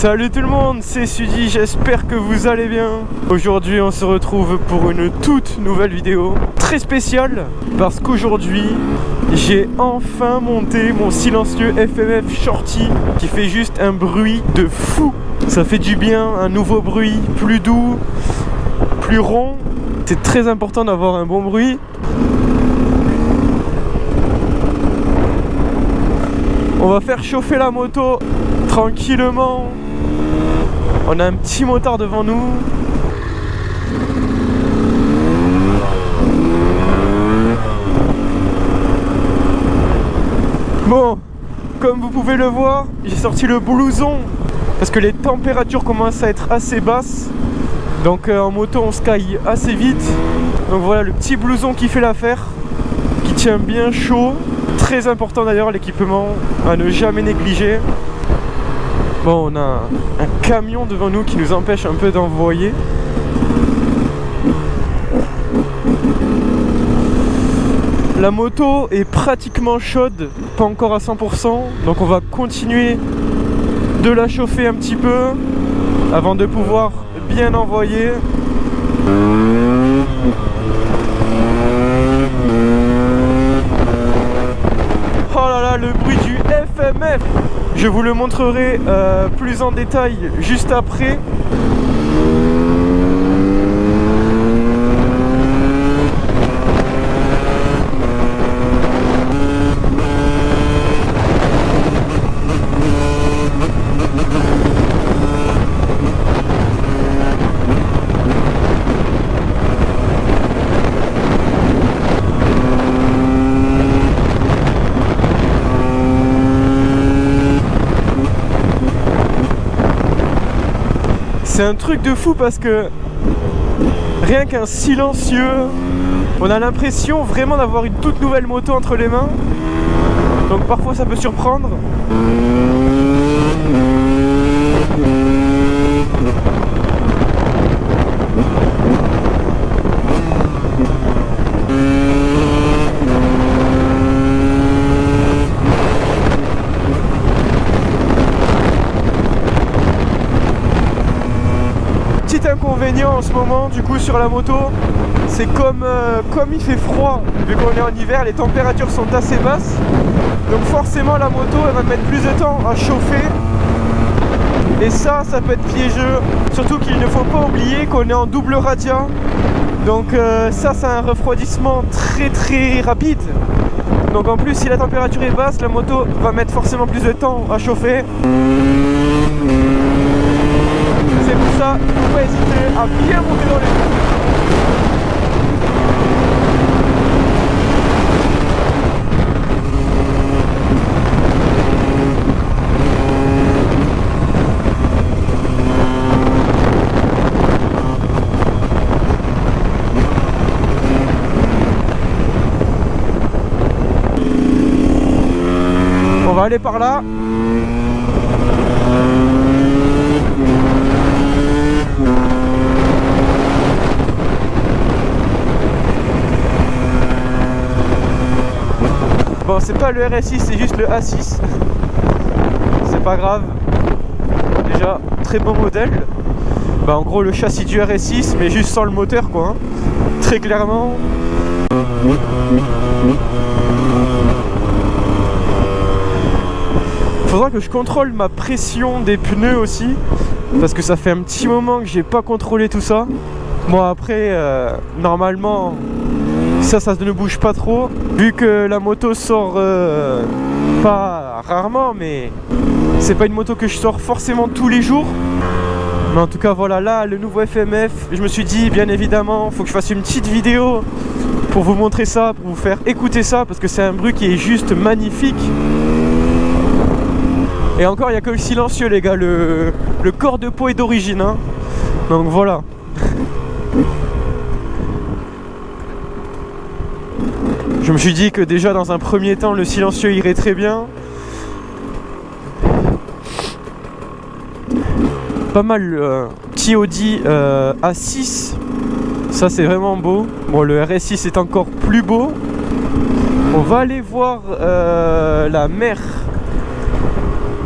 Salut tout le monde, c'est Sudi, j'espère que vous allez bien. Aujourd'hui on se retrouve pour une toute nouvelle vidéo très spéciale parce qu'aujourd'hui j'ai enfin monté mon silencieux FMF Shorty qui fait juste un bruit de fou. Ça fait du bien, un nouveau bruit plus doux, plus rond. C'est très important d'avoir un bon bruit. On va faire chauffer la moto tranquillement. On a un petit motard devant nous. Bon, comme vous pouvez le voir, j'ai sorti le blouson parce que les températures commencent à être assez basses. Donc en moto on se caille assez vite. Donc voilà le petit blouson qui fait l'affaire, qui tient bien chaud. Très important d'ailleurs l'équipement à ne jamais négliger. Bon, on a un camion devant nous qui nous empêche un peu d'envoyer. La moto est pratiquement chaude, pas encore à 100%, donc on va continuer de la chauffer un petit peu avant de pouvoir bien envoyer. Oh là là, le bruit du FMF! Je vous le montrerai plus en détail juste après. C'est un truc de fou parce que rien qu'un silencieux, on a l'impression vraiment d'avoir une toute nouvelle moto entre les mains. Donc parfois ça peut surprendre. Inconvénient en ce moment du coup sur la moto, c'est comme il fait froid, vu qu'on est en hiver, les températures sont assez basses, donc forcément la moto elle va mettre plus de temps à chauffer et ça peut être piégeux, surtout qu'il ne faut pas oublier qu'on est en double radia, donc ça c'est un refroidissement très rapide, donc en plus si la température est basse, la moto va mettre forcément plus de temps à chauffer. C'est pour ça qu'il ne faut pas hésiter à bien monter dans les trous. On va aller par là. Bon, c'est pas le RS6, c'est juste le A6. C'est pas grave. Déjà, très beau modèle. Bah, en gros, le châssis du RS6, mais juste sans le moteur, quoi. Hein. Très clairement. Faudra que je contrôle ma pression des pneus aussi. Parce que ça fait un petit moment que j'ai pas contrôlé tout ça. Bon, après, normalement. Ça ne bouge pas trop, vu que la moto sort pas rarement, mais c'est pas une moto que je sors forcément tous les jours. Mais en tout cas voilà, là le nouveau FMF, je me suis dit bien évidemment faut que je fasse une petite vidéo pour vous montrer ça, pour vous faire écouter ça, parce que c'est un bruit qui est juste magnifique. Et encore il n'y a que le silencieux les gars, le corps de peau est d'origine, hein. Donc voilà. Je me suis dit que déjà dans un premier temps le silencieux irait très bien. Pas mal petit Audi A6. Ça c'est vraiment beau. Bon, le RS6 est encore plus beau. On va aller voir la mer.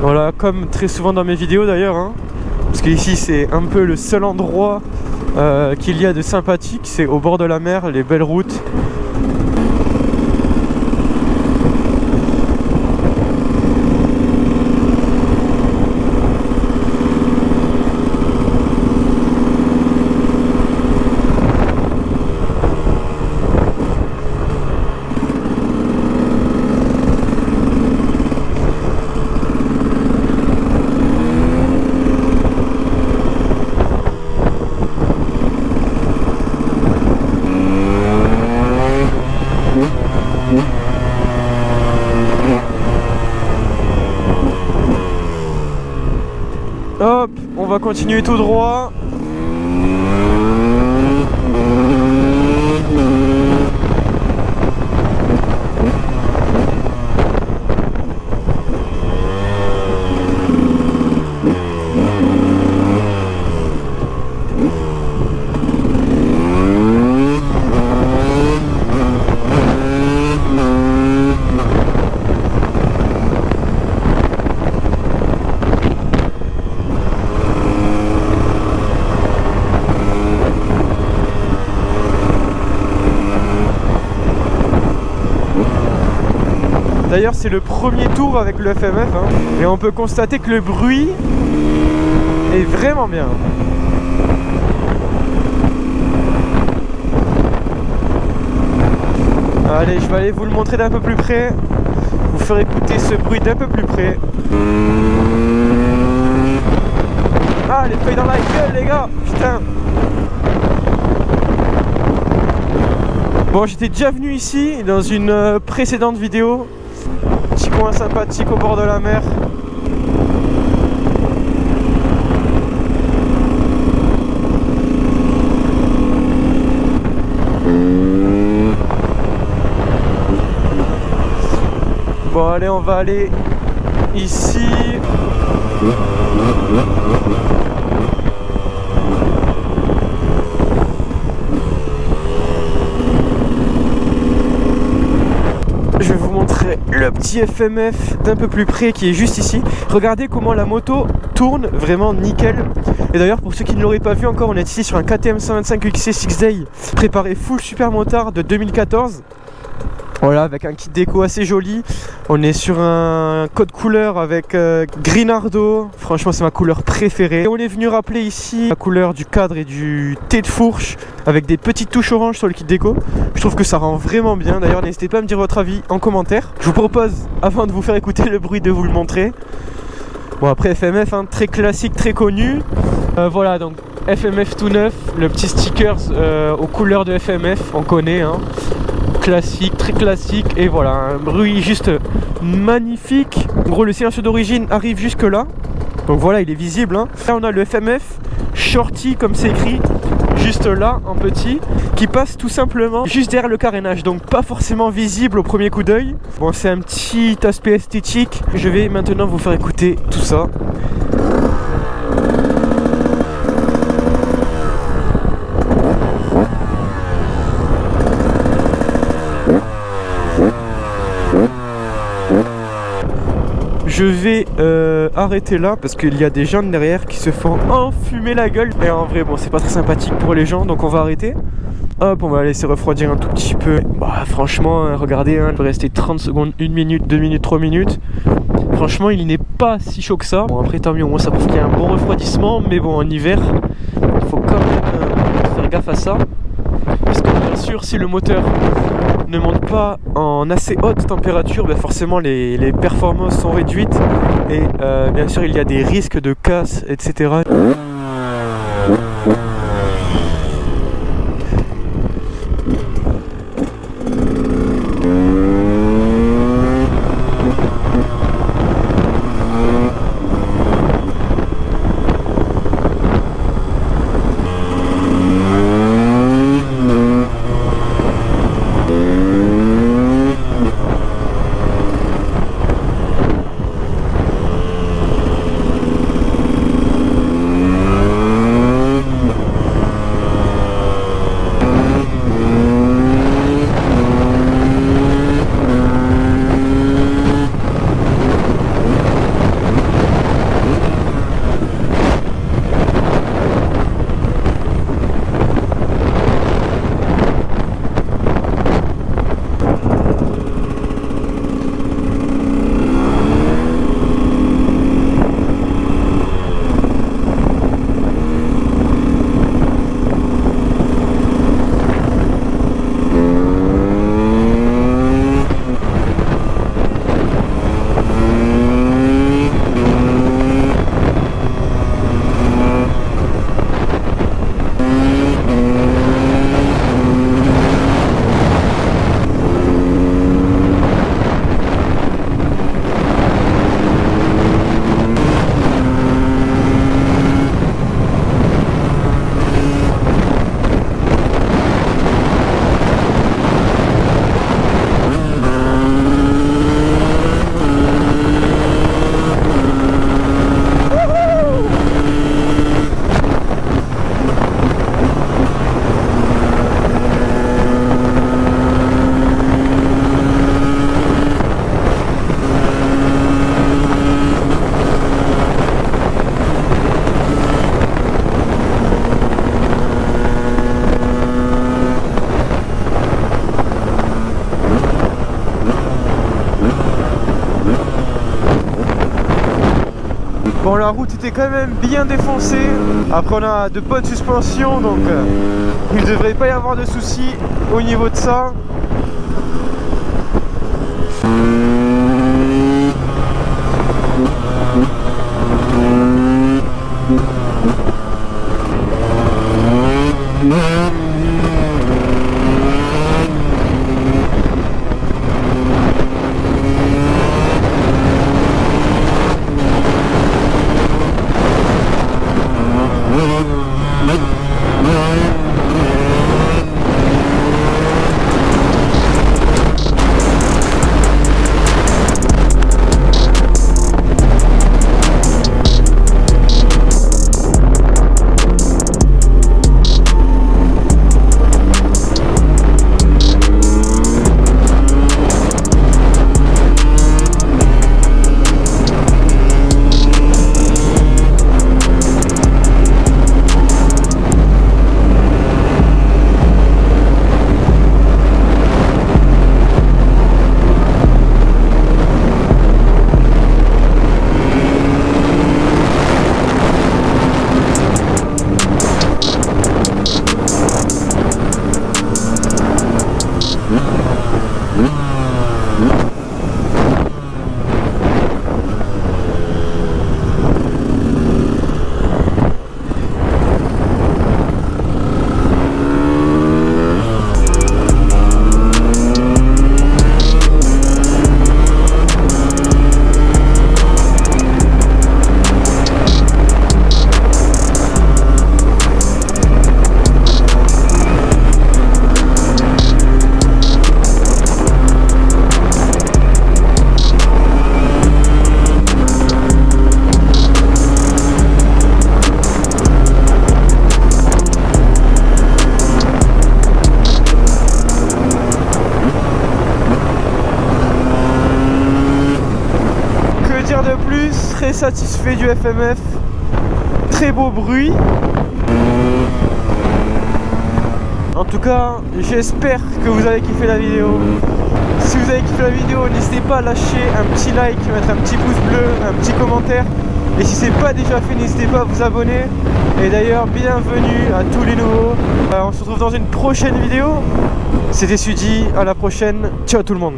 Voilà, comme très souvent dans mes vidéos d'ailleurs, hein. Parce qu'ici c'est un peu le seul endroit qu'il y a de sympathique, c'est au bord de la mer, les belles routes. Hop, on va continuer tout droit. D'ailleurs c'est le premier tour avec le FMF hein, et on peut constater que le bruit est vraiment bien. Allez, je vais aller vous le montrer d'un peu plus près, vous faire écouter ce bruit d'un peu plus près. Ah, les feuilles dans la gueule les gars, putain. Bon, j'étais déjà venu ici dans une précédente vidéo. Petit coin sympathique au bord de la mer. Bon allez, on va aller ici. Je vais vous montrer le petit FMF d'un peu plus près qui est juste ici. Regardez comment la moto tourne vraiment nickel. Et d'ailleurs pour ceux qui ne l'auraient pas vu encore, on est ici sur un KTM 125 XC 6Day préparé full super motard de 2014. Voilà, avec un kit déco assez joli. On est sur un code couleur avec Grinardo. Franchement, c'est ma couleur préférée. Et on est venu rappeler ici la couleur du cadre et du thé de fourche avec des petites touches orange sur le kit déco. Je trouve que ça rend vraiment bien. D'ailleurs, n'hésitez pas à me dire votre avis en commentaire. Je vous propose, avant de vous faire écouter le bruit, de vous le montrer. Bon, après FMF, hein, très classique, très connu. Voilà, donc FMF tout neuf. Le petit sticker aux couleurs de FMF, on connaît, hein. Classique, très classique, et voilà, un bruit juste magnifique. En gros, le silencieux d'origine arrive jusque là, donc voilà, il est visible hein. Là on a le FMF Shorty comme c'est écrit juste là en petit, qui passe tout simplement juste derrière le carénage, donc pas forcément visible au premier coup d'œil. Bon, c'est un petit aspect esthétique. Je vais maintenant vous faire écouter tout ça. Je vais arrêter là parce qu'il y a des gens derrière qui se font enfumer la gueule. Et en vrai, bon, c'est pas très sympathique pour les gens, donc on va arrêter. Hop, on va laisser refroidir un tout petit peu. Bah, franchement, regardez, hein, il peut rester 30 secondes, 1 minute, 2 minutes, 3 minutes. Franchement, il n'est pas si chaud que ça. Bon, après, tant mieux, au moins ça prouve qu'il y a un bon refroidissement. Mais bon, en hiver, il faut quand même faire gaffe à ça. Parce que bien sûr, si le moteur ne monte pas en assez haute température, bah forcément les performances sont réduites et bien sûr il y a des risques de casse, etc. la route était quand même bien défoncée. Après on a de bonnes suspensions, donc il ne devrait pas y avoir de soucis au niveau de ça. De plus, très satisfait du FMF, très beau bruit. En tout cas, j'espère que vous avez kiffé la vidéo. Si vous avez kiffé la vidéo, n'hésitez pas à lâcher un petit like, mettre un petit pouce bleu, un petit commentaire. Et si c'est pas déjà fait, n'hésitez pas à vous abonner. Et d'ailleurs, bienvenue à tous les nouveaux. On se retrouve dans une prochaine vidéo. C'était Sudi, à la prochaine. Ciao tout le monde.